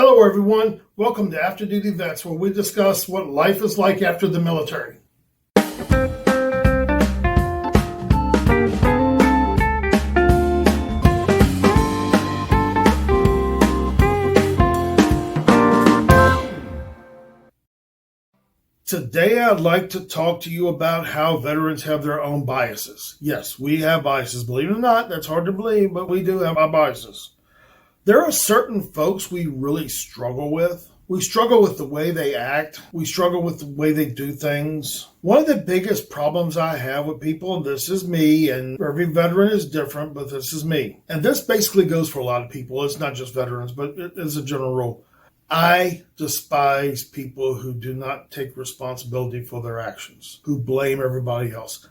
Hello everyone, welcome to After Duty Vets, where we discuss what life is like after the military. Today I'd like to talk to you about how veterans have their own biases. Yes, we have biases, believe it or not, that's hard to believe, but we do have our biases. There are certain folks we really struggle with. We struggle with the way they act. We struggle with the way they do things. One of the biggest problems I have with people, and this is me, and every veteran is different, but this is me. And this basically goes for a lot of people. It's not just veterans, but it is a general rule. I despise people who do not take responsibility for their actions, who blame everybody else.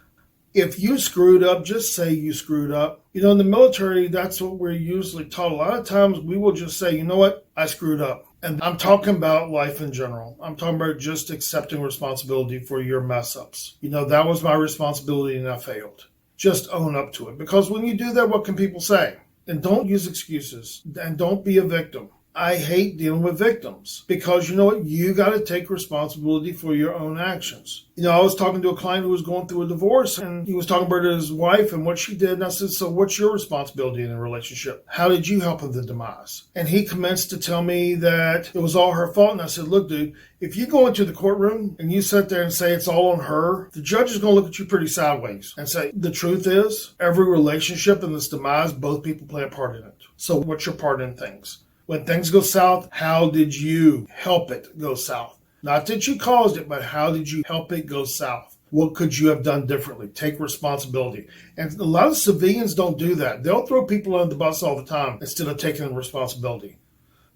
If you screwed up, just say you screwed up. You know, in the military, that's what we're usually taught. A lot of times we will just say, you know what, I screwed up. And I'm talking about life in general. I'm talking about just accepting responsibility for your mess ups. You know, that was my responsibility and I failed. Just own up to it. Because when you do that, what can people say? And don't use excuses. And don't be a victim. I hate dealing with victims because you know what? You got to take responsibility for your own actions. You know, I was talking to a client who was going through a divorce and he was talking about his wife and what she did. And I said, so what's your responsibility in the relationship? How did you help in the demise? And he commenced to tell me that it was all her fault. And I said, look, dude, if you go into the courtroom and you sit there and say it's all on her, the judge is going to look at you pretty sideways and say, the truth is every relationship in this demise, both people play a part in it. So what's your part in things? When things go south, how did you help it go south? Not that you caused it, but how did you help it go south? What could you have done differently? Take responsibility. And a lot of civilians don't do that. They'll throw people under the bus all the time instead of taking responsibility.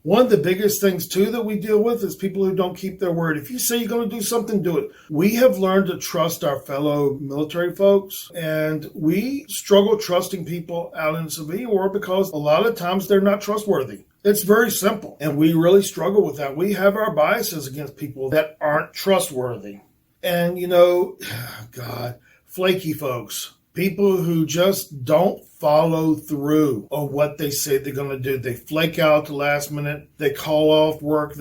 One of the biggest things, too, that we deal with is people who don't keep their word. If you say you're going to do something, do it. We have learned to trust our fellow military folks, and we struggle trusting people out in the civilian world because a lot of times they're not trustworthy. It's very simple, and we really struggle with that. We have our biases against people that aren't trustworthy. And, you know, God, flaky folks, people who just don't follow through on what they say they're going to do. They flake out at the last minute. They call off work.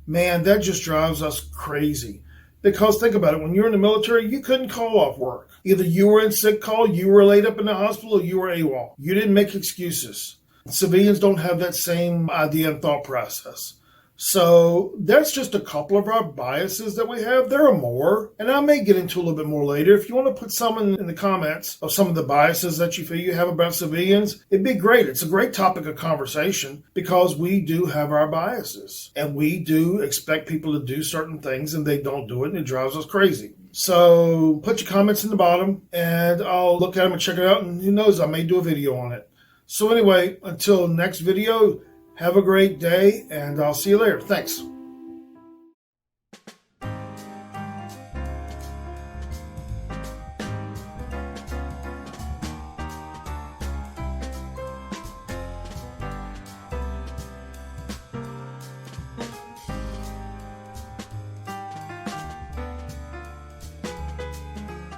Man, that just drives us crazy. Because think about it, when you're in the military, you couldn't call off work. Either you were in sick call, you were laid up in the hospital, or you were AWOL. You didn't make excuses. Civilians don't have that same idea and thought process. So that's just a couple of our biases that we have. There are more, and I may get into a little bit more later. If you want to put some in the comments of some of the biases that you feel you have about civilians, it'd be great. It's a great topic of conversation because we do have our biases, and we do expect people to do certain things, and they don't do it, and it drives us crazy. So put your comments in the bottom, and I'll look at them and check it out, and who knows, I may do a video on it. So anyway, until next video, have a great day, and I'll see you later. Thanks.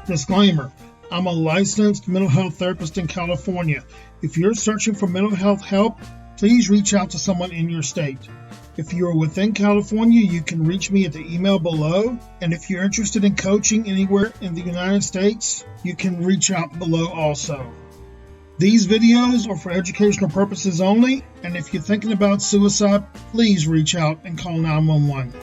Disclaimer. I'm a licensed mental health therapist in California. If you're searching for mental health help, please reach out to someone in your state. If you're within California, you can reach me at the email below. And if you're interested in coaching anywhere in the United States, you can reach out below also. These videos are for educational purposes only. And if you're thinking about suicide, please reach out and call 911.